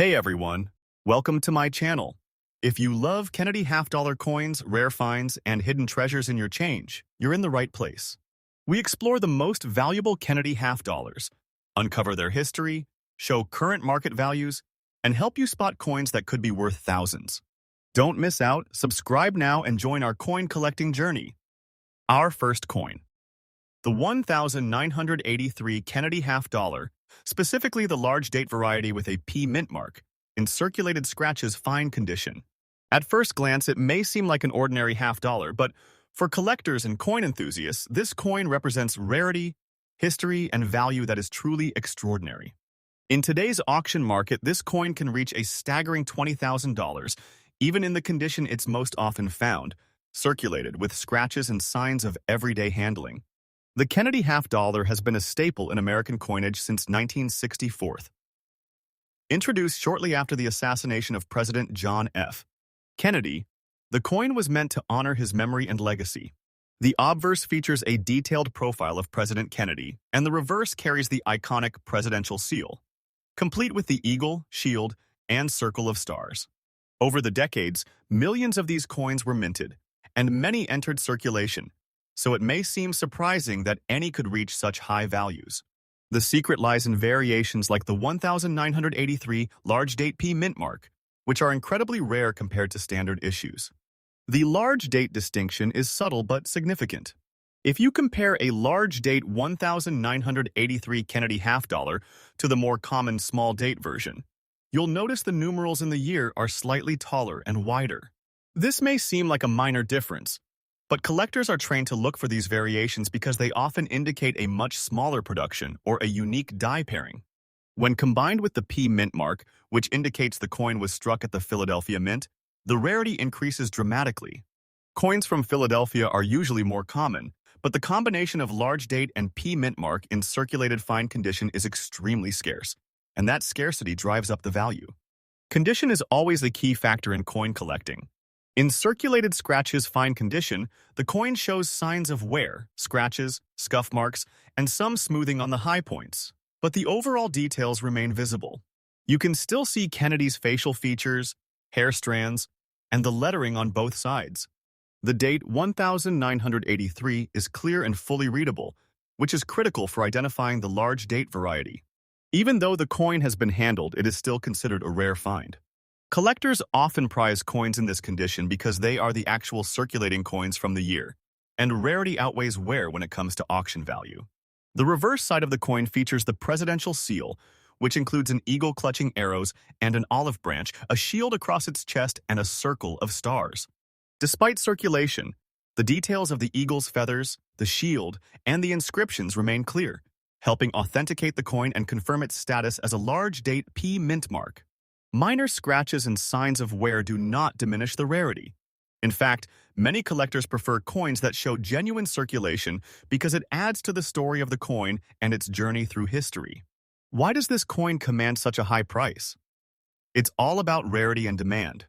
Hey everyone, welcome to my channel. If you love Kennedy half-dollar coins, rare finds, and hidden treasures in your change, you're in the right place. We explore the most valuable Kennedy half-dollars, uncover their history, show current market values, and help you spot coins that could be worth thousands. Don't miss out, subscribe now and join our coin collecting journey. Our first coin. The 1983 Kennedy half-dollar, specifically the large date variety with a P mint mark, in circulated scratches fine condition. At first glance, it may seem like an ordinary half-dollar, but for collectors and coin enthusiasts, this coin represents rarity, history, and value that is truly extraordinary. In today's auction market, this coin can reach a staggering $20,000, even in the condition it's most often found, circulated with scratches and signs of everyday handling. The Kennedy half-dollar has been a staple in American coinage since 1964. Introduced shortly after the assassination of President John F. Kennedy, the coin was meant to honor his memory and legacy. The obverse features a detailed profile of President Kennedy, and the reverse carries the iconic presidential seal, complete with the eagle, shield, and circle of stars. Over the decades, millions of these coins were minted, and many entered circulation, so it may seem surprising that any could reach such high values. The secret lies in variations like the 1983 large date P mint mark, which are incredibly rare compared to standard issues. The large date distinction is subtle but significant. If you compare a large date 1983 Kennedy half-dollar to the more common small date version, you'll notice the numerals in the year are slightly taller and wider. This may seem like a minor difference, but collectors are trained to look for these variations because they often indicate a much smaller production or a unique die pairing. When combined with the P mint mark, which indicates the coin was struck at the Philadelphia Mint, the rarity increases dramatically. Coins from Philadelphia are usually more common, but the combination of large date and P mint mark in circulated fine condition is extremely scarce, and that scarcity drives up the value. Condition is always the key factor in coin collecting. In circulated scratches fine condition, the coin shows signs of wear, scratches, scuff marks, and some smoothing on the high points, but the overall details remain visible. You can still see Kennedy's facial features, hair strands, and the lettering on both sides. The date 1983 is clear and fully readable, which is critical for identifying the large date variety. Even though the coin has been handled, it is still considered a rare find. Collectors often prize coins in this condition because they are the actual circulating coins from the year, and rarity outweighs wear when it comes to auction value. The reverse side of the coin features the presidential seal, which includes an eagle clutching arrows and an olive branch, a shield across its chest, and a circle of stars. Despite circulation, the details of the eagle's feathers, the shield, and the inscriptions remain clear, helping authenticate the coin and confirm its status as a large date P mint mark. Minor scratches and signs of wear do not diminish the rarity. In fact, many collectors prefer coins that show genuine circulation because it adds to the story of the coin and its journey through history. Why does this coin command such a high price? It's all about rarity and demand.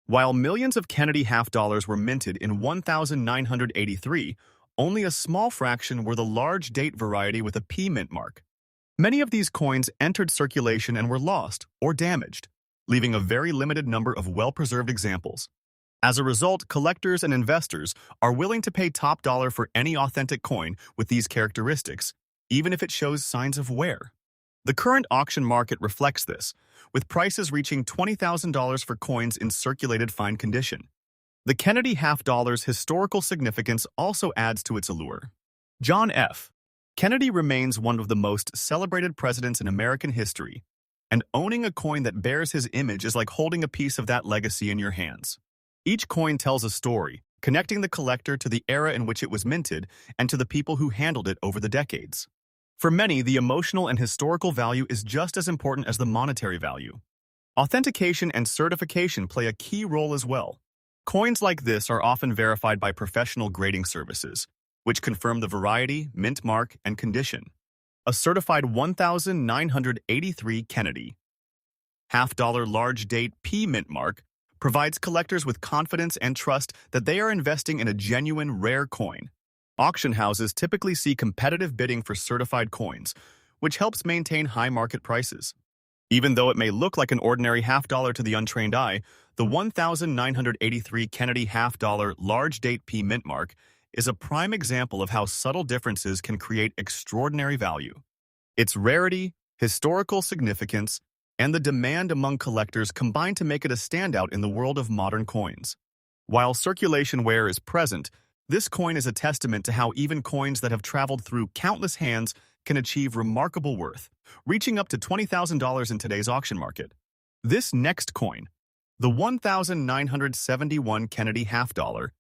While millions of Kennedy half-dollars were minted in 1983, only a small fraction were the large date variety with a P mint mark. Many of these coins entered circulation and were lost or damaged, leaving a very limited number of well-preserved examples. As a result, collectors and investors are willing to pay top dollar for any authentic coin with these characteristics, even if it shows signs of wear. The current auction market reflects this, with prices reaching $20,000 for coins in circulated fine condition. The Kennedy half-dollar's historical significance also adds to its allure. John F. Kennedy remains one of the most celebrated presidents in American history, and owning a coin that bears his image is like holding a piece of that legacy in your hands. Each coin tells a story, connecting the collector to the era in which it was minted and to the people who handled it over the decades. For many, the emotional and historical value is just as important as the monetary value. Authentication and certification play a key role as well. Coins like this are often verified by professional grading services, which confirm the variety, mint mark, and condition. A certified 1983 Kennedy half-dollar large date P mint mark provides collectors with confidence and trust that they are investing in a genuine rare coin. Auction houses typically see competitive bidding for certified coins, which helps maintain high market prices. Even though it may look like an ordinary half-dollar to the untrained eye, the 1983 Kennedy half-dollar large date P mint mark is a prime example of how subtle differences can create extraordinary value. Its rarity, historical significance, and the demand among collectors combine to make it a standout in the world of modern coins. While circulation wear is present, this coin is a testament to how even coins that have traveled through countless hands can achieve remarkable worth, reaching up to $20,000 in today's auction market. This next coin, the 1971 Kennedy half-dollar,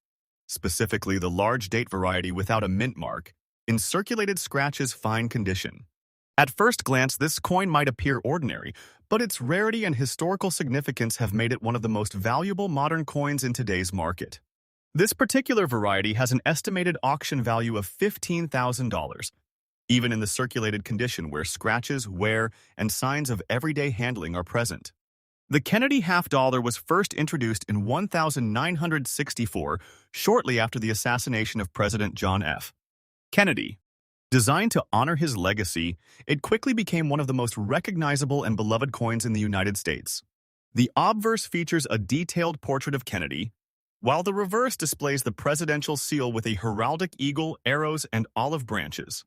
specifically the large date variety without a mint mark, in circulated scratches fine condition. At first glance, this coin might appear ordinary, but its rarity and historical significance have made it one of the most valuable modern coins in today's market. This particular variety has an estimated auction value of $15,000, even in the circulated condition where scratches, wear, and signs of everyday handling are present. The Kennedy half-dollar was first introduced in 1964, shortly after the assassination of President John F. Kennedy. Designed to honor his legacy, it quickly became one of the most recognizable and beloved coins in the United States. The obverse features a detailed portrait of Kennedy, while the reverse displays the presidential seal with a heraldic eagle, arrows, and olive branches.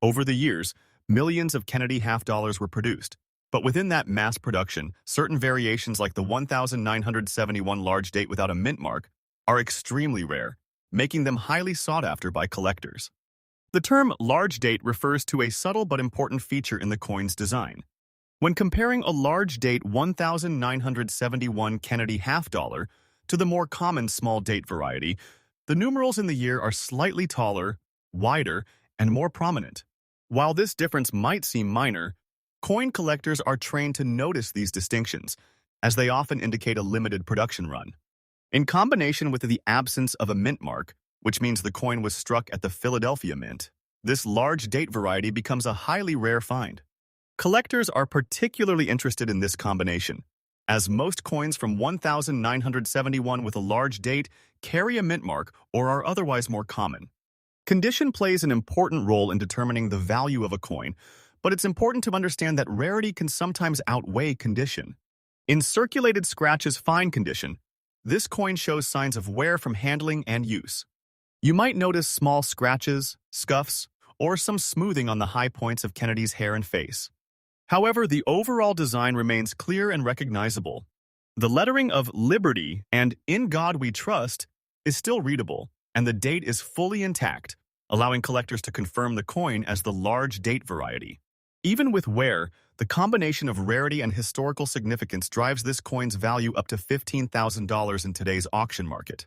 Over the years, millions of Kennedy half-dollars were produced, but within that mass production, certain variations like the 1971 large date without a mint mark are extremely rare, making them highly sought after by collectors. The term large date refers to a subtle but important feature in the coin's design. When comparing a large date 1971 Kennedy half-dollar to the more common small date variety, the numerals in the year are slightly taller, wider, and more prominent. While this difference might seem minor, coin collectors are trained to notice these distinctions, as they often indicate a limited production run. In combination with the absence of a mint mark, which means the coin was struck at the Philadelphia Mint, this large date variety becomes a highly rare find. Collectors are particularly interested in this combination, as most coins from 1971 with a large date carry a mint mark or are otherwise more common. Condition plays an important role in determining the value of a coin, but it's important to understand that rarity can sometimes outweigh condition. In circulated scratches fine condition, this coin shows signs of wear from handling and use. You might notice small scratches, scuffs, or some smoothing on the high points of Kennedy's hair and face. However, the overall design remains clear and recognizable. The lettering of Liberty and In God We Trust is still readable, and the date is fully intact, allowing collectors to confirm the coin as the large date variety. Even with wear, the combination of rarity and historical significance drives this coin's value up to $15,000 in today's auction market.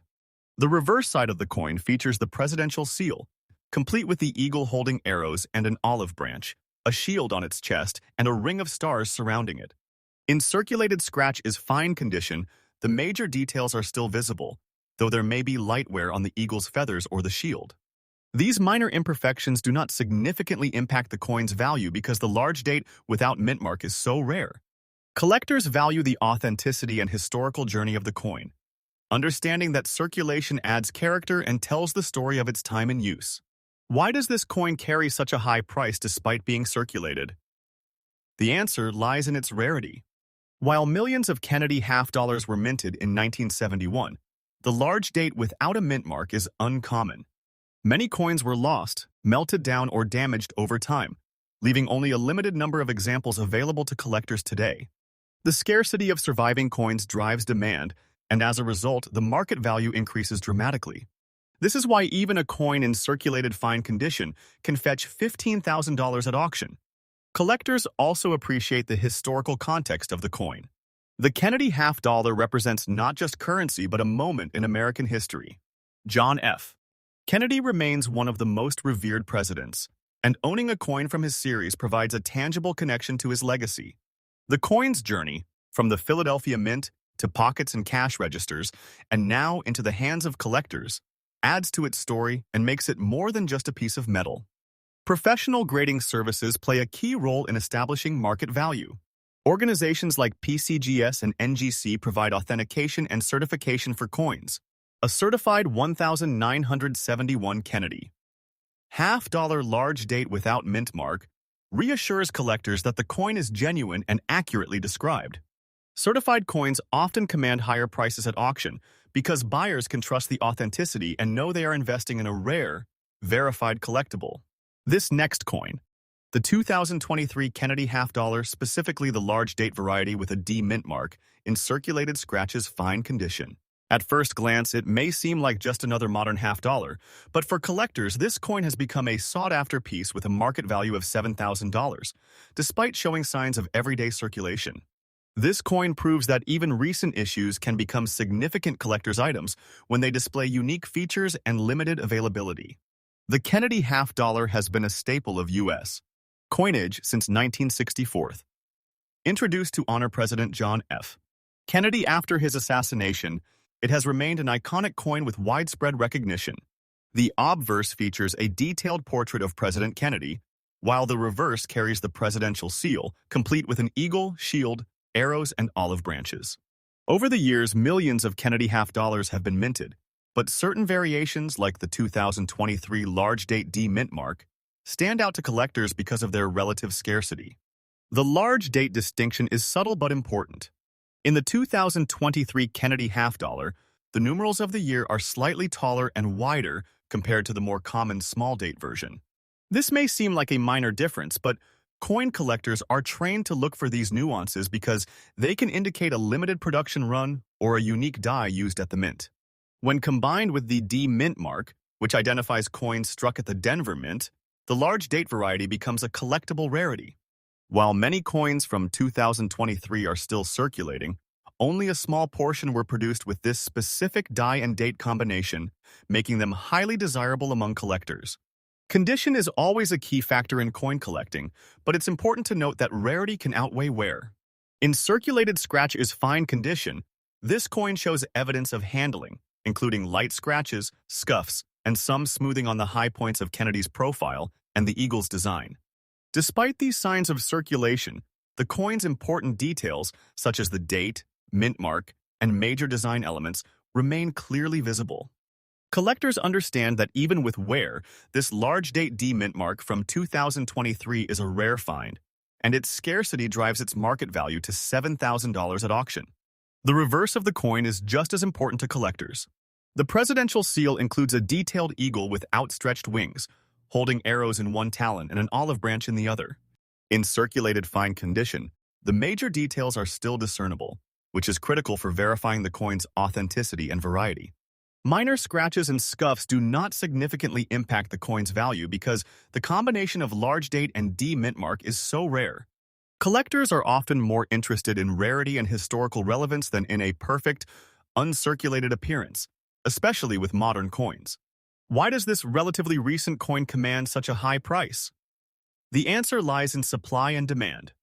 The reverse side of the coin features the presidential seal, complete with the eagle holding arrows and an olive branch, a shield on its chest, and a ring of stars surrounding it. In circulated scratch is fine condition, the major details are still visible, though there may be light wear on the eagle's feathers or the shield. These minor imperfections do not significantly impact the coin's value because the large date without mint mark is so rare. Collectors value the authenticity and historical journey of the coin, understanding that circulation adds character and tells the story of its time in use. Why does this coin carry such a high price despite being circulated? The answer lies in its rarity. While millions of Kennedy half-dollars were minted in 1971, the large date without a mint mark is uncommon. Many coins were lost, melted down, or damaged over time, leaving only a limited number of examples available to collectors today. The scarcity of surviving coins drives demand, and as a result, the market value increases dramatically. This is why even a coin in circulated fine condition can fetch $15,000 at auction. Collectors also appreciate the historical context of the coin. The Kennedy half-dollar represents not just currency but a moment in American history. John F. Kennedy remains one of the most revered presidents, and owning a coin from his series provides a tangible connection to his legacy. The coin's journey, from the Philadelphia Mint to pockets and cash registers, and now into the hands of collectors, adds to its story and makes it more than just a piece of metal. Professional grading services play a key role in establishing market value. Organizations like PCGS and NGC provide authentication and certification for coins. A certified 1971 Kennedy half-dollar large date without mint mark reassures collectors that the coin is genuine and accurately described. Certified coins often command higher prices at auction because buyers can trust the authenticity and know they are investing in a rare, verified collectible. This next coin, the 2023 Kennedy half dollar, specifically the large date variety with a D mint mark, in circulated scratches fine condition. At first glance, it may seem like just another modern half dollar, but for collectors, this coin has become a sought-after piece with a market value of $7,000, despite showing signs of everyday circulation. This coin proves that even recent issues can become significant collector's items when they display unique features and limited availability. The Kennedy half dollar has been a staple of U.S. coinage since 1964. Introduced to honor President John F. Kennedy after his assassination, it has remained an iconic coin with widespread recognition. The obverse features a detailed portrait of President Kennedy, while the reverse carries the presidential seal, complete with an eagle, shield, arrows, and olive branches. Over the years, millions of Kennedy half dollars have been minted, but certain variations, like the 2023 large date D mint mark, stand out to collectors because of their relative scarcity. The large date distinction is subtle but important. In the 2023 Kennedy half dollar, the numerals of the year are slightly taller and wider compared to the more common small date version. This may seem like a minor difference, but coin collectors are trained to look for these nuances because they can indicate a limited production run or a unique die used at the mint. When combined with the D mint mark, which identifies coins struck at the Denver Mint, the large date variety becomes a collectible rarity. While many coins from 2023 are still circulating, only a small portion were produced with this specific die and date combination, making them highly desirable among collectors. Condition is always a key factor in coin collecting, but it's important to note that rarity can outweigh wear. In circulated scratch is fine condition, this coin shows evidence of handling, including light scratches, scuffs, and some smoothing on the high points of Kennedy's profile and the eagle's design. Despite these signs of circulation, the coin's important details, such as the date, mint mark, and major design elements, remain clearly visible. Collectors understand that even with wear, this large date D mint mark from 2023 is a rare find, and its scarcity drives its market value to $7,000 at auction. The reverse of the coin is just as important to collectors. The presidential seal includes a detailed eagle with outstretched wings, holding arrows in one talon and an olive branch in the other. In circulated fine condition, the major details are still discernible, which is critical for verifying the coin's authenticity and variety. Minor scratches and scuffs do not significantly impact the coin's value because the combination of large date and D mint mark is so rare. Collectors are often more interested in rarity and historical relevance than in a perfect, uncirculated appearance, especially with modern coins. Why does this relatively recent coin command such a high price? The answer lies in supply and demand.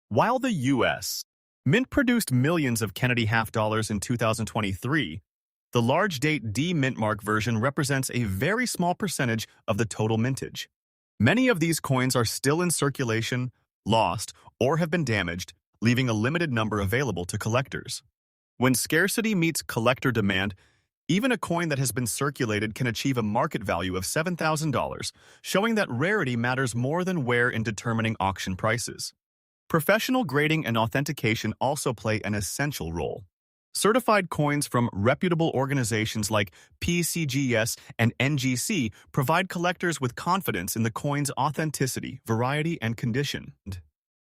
While the U.S. Mint produced millions of Kennedy half dollars in 2023, the large date D mint mark version represents a very small percentage of the total mintage. Many of these coins are still in circulation, lost, or have been damaged, leaving a limited number available to collectors. When scarcity meets collector demand, even a coin that has been circulated can achieve a market value of $7,000, showing that rarity matters more than wear in determining auction prices. Professional grading and authentication also play an essential role. Certified coins from reputable organizations like PCGS and NGC provide collectors with confidence in the coin's authenticity, variety, and condition.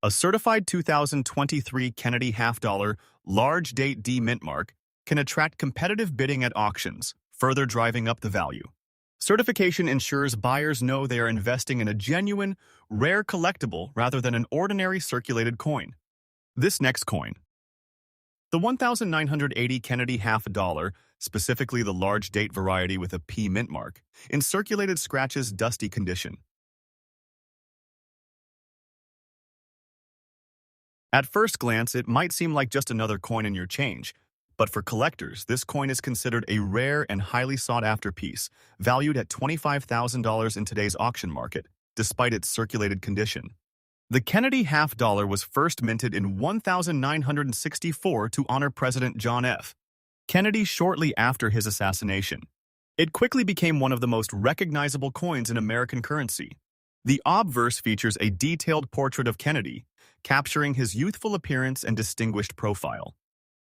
A certified 2023 Kennedy half dollar large date D mint mark can attract competitive bidding at auctions, further driving up the value. Certification ensures buyers know they are investing in a genuine, rare collectible rather than an ordinary circulated coin. This next coin, the 1980 Kennedy half dollar, specifically the large date variety with a P mint mark, in circulated scratches dusty condition. At first glance, it might seem like just another coin in your change, but for collectors, this coin is considered a rare and highly sought-after piece, valued at $25,000 in today's auction market, despite its circulated condition. The Kennedy half dollar was first minted in 1964 to honor President John F. Kennedy shortly after his assassination. It quickly became one of the most recognizable coins in American currency. The obverse features a detailed portrait of Kennedy, capturing his youthful appearance and distinguished profile.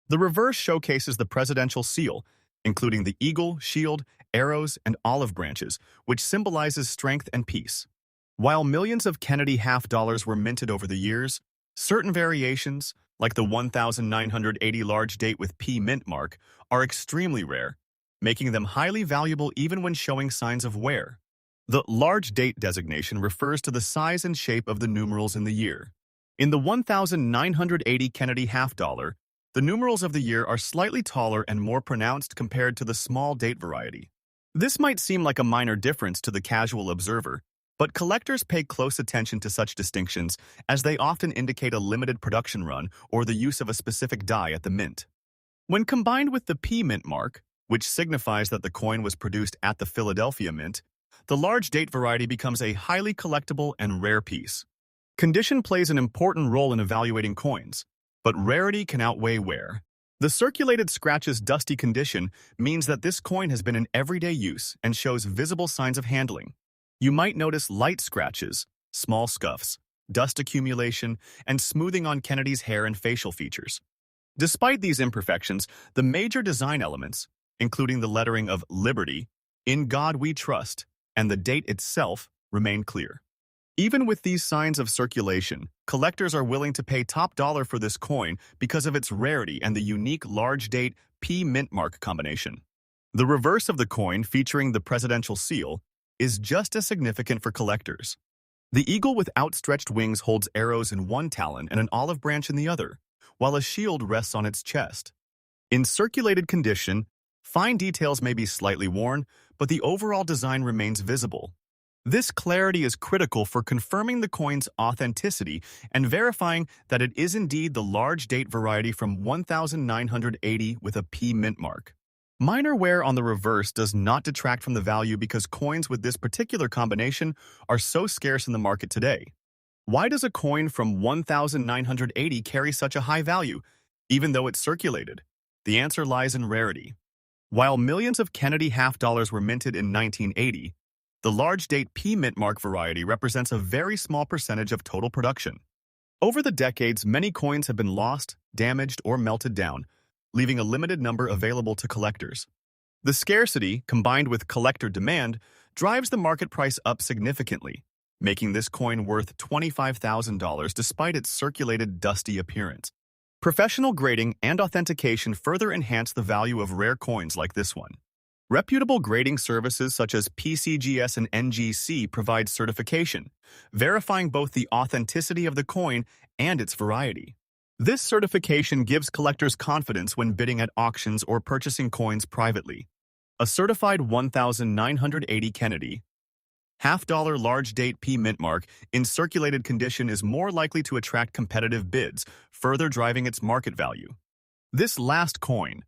The reverse showcases the presidential seal, including the eagle, shield, arrows, and olive branches, which symbolizes strength and peace. While millions of Kennedy half dollars were minted over the years, certain variations, like the 1980 large date with P mint mark, are extremely rare, making them highly valuable even when showing signs of wear. The large date designation refers to the size and shape of the numerals in the year. In the 1980 Kennedy half dollar, the numerals of the year are slightly taller and more pronounced compared to the small date variety. This might seem like a minor difference to the casual observer, but collectors pay close attention to such distinctions as they often indicate a limited production run or the use of a specific die at the mint. When combined with the P mint mark, which signifies that the coin was produced at the Philadelphia Mint, the large date variety becomes a highly collectible and rare piece. Condition plays an important role in evaluating coins, but rarity can outweigh wear. The circulated scratch's dusty condition means that this coin has been in everyday use and shows visible signs of handling. You might notice light scratches, small scuffs, dust accumulation, and smoothing on Kennedy's hair and facial features. Despite these imperfections, the major design elements, including the lettering of Liberty, In God We Trust, and the date itself, remain clear. Even with these signs of circulation, collectors are willing to pay top dollar for this coin because of its rarity and the unique large date P mint mark combination. The reverse of the coin, featuring the presidential seal, is just as significant for collectors. The eagle with outstretched wings holds arrows in one talon and an olive branch in the other, while a shield rests on its chest. In circulated condition, fine details may be slightly worn, but the overall design remains visible. This clarity is critical for confirming the coin's authenticity and verifying that it is indeed the large date variety from 1980 with a P mint mark. Minor wear on the reverse does not detract from the value because coins with this particular combination are so scarce in the market today. Why does a coin from 1980 carry such a high value, even though it's circulated? The answer lies in rarity. While millions of Kennedy half dollars were minted in 1980, the large date P mint mark variety represents a very small percentage of total production. Over the decades, many coins have been lost, damaged, or melted down, leaving a limited number available to collectors. The scarcity, combined with collector demand, drives the market price up significantly, making this coin worth $25,000 despite its circulated, dusty appearance. Professional grading and authentication further enhance the value of rare coins like this one. Reputable grading services such as PCGS and NGC provide certification, verifying both the authenticity of the coin and its variety. This certification gives collectors confidence when bidding at auctions or purchasing coins privately. A certified 1980 Kennedy half-dollar large date P mint mark in circulated condition is more likely to attract competitive bids, further driving its market value. This last coin,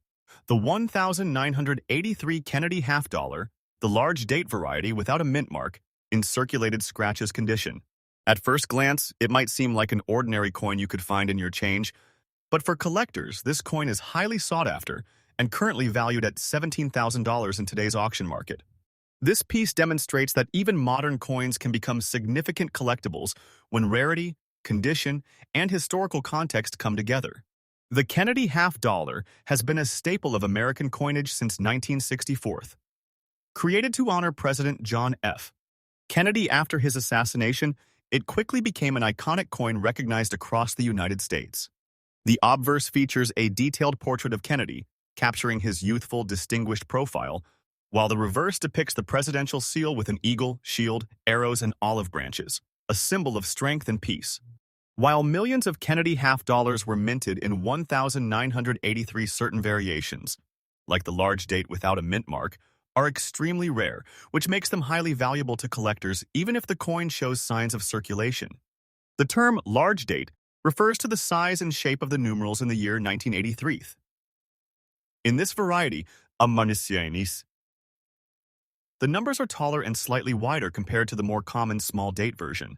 the 1983 Kennedy half dollar, the large date variety without a mint mark, in circulated scratches condition. At first glance, it might seem like an ordinary coin you could find in your change, but for collectors, this coin is highly sought after and currently valued at $17,000 in today's auction market. This piece demonstrates that even modern coins can become significant collectibles when rarity, condition, and historical context come together. The Kennedy half dollar has been a staple of American coinage since 1964. Created to honor President John F. Kennedy after his assassination, it quickly became an iconic coin recognized across the United States. The obverse features a detailed portrait of Kennedy, capturing his youthful, distinguished profile, while the reverse depicts the presidential seal with an eagle, shield, arrows, and olive branches, a symbol of strength and peace. While millions of Kennedy half dollars were minted in 1983, certain variations, like the large date without a mint mark, are extremely rare, which makes them highly valuable to collectors even if the coin shows signs of circulation. The term large date refers to the size and shape of the numerals in the year 1983. In this variety, a varieties, the numbers are taller and slightly wider compared to the more common small date version.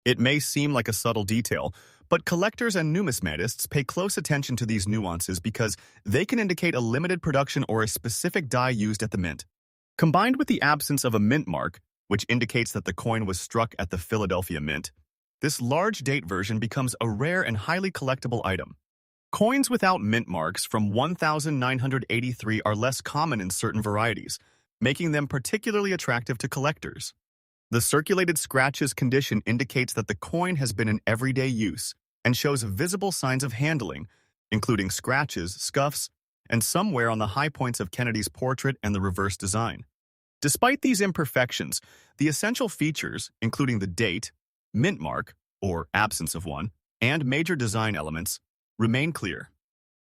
It may seem like a subtle detail, but collectors and numismatists pay close attention to these nuances because they can indicate a limited production or a specific die used at the mint. Combined with the absence of a mint mark, which indicates that the coin was struck at the Philadelphia Mint. This large date version becomes a rare and highly collectible item. Coins without mint marks from 1983 are less common in certain varieties, making them particularly attractive to collectors. The circulated scratches condition indicates that the coin has been in everyday use and shows visible signs of handling, including scratches, scuffs, and some wear on the high points of Kennedy's portrait and the reverse design. Despite these imperfections, the essential features, including the date, mint mark, or absence of one, and major design elements, remain clear.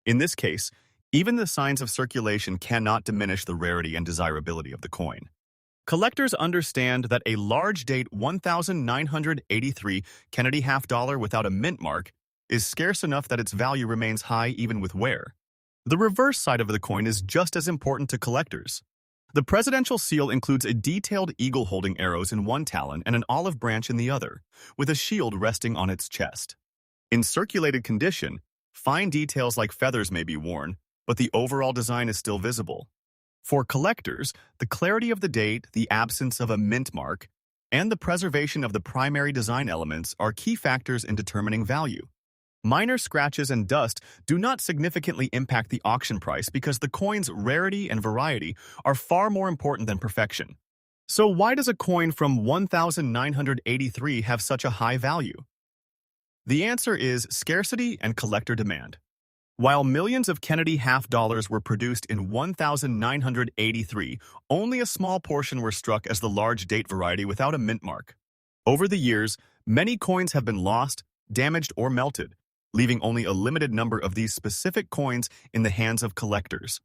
In this case, even the signs of circulation cannot diminish the rarity and desirability of the coin. Collectors understand that a large date 1983 Kennedy half-dollar without a mint mark is scarce enough that its value remains high even with wear. The reverse side of the coin is just as important to collectors. The presidential seal includes a detailed eagle holding arrows in one talon and an olive branch in the other, with a shield resting on its chest. In circulated condition, fine details like feathers may be worn, but the overall design is still visible. For collectors, the clarity of the date, the absence of a mint mark, and the preservation of the primary design elements are key factors in determining value. Minor scratches and dust do not significantly impact the auction price because the coin's rarity and variety are far more important than perfection. So why does a coin from 1983 have such a high value? The answer is scarcity and collector demand. While millions of Kennedy half-dollars were produced in 1983, only a small portion were struck as the large date variety without a mint mark. Over the years, many coins have been lost, damaged, or melted, leaving only a limited number of these specific coins in the hands of collectors.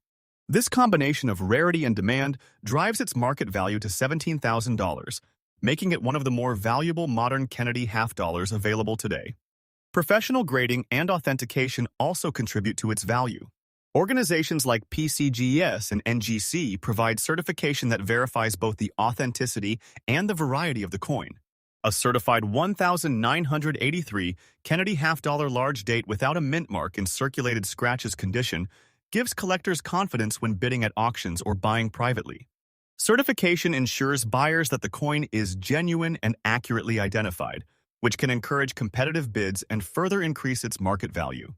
This combination of rarity and demand drives its market value to $17,000, making it one of the more valuable modern Kennedy half-dollars available today. Professional grading and authentication also contribute to its value. Organizations like PCGS and NGC provide certification that verifies both the authenticity and the variety of the coin. A certified 1983 Kennedy half-dollar large date without a mint mark in circulated scratches condition gives collectors confidence when bidding at auctions or buying privately. Certification ensures buyers that the coin is genuine and accurately identified, which can encourage competitive bids and further increase its market value.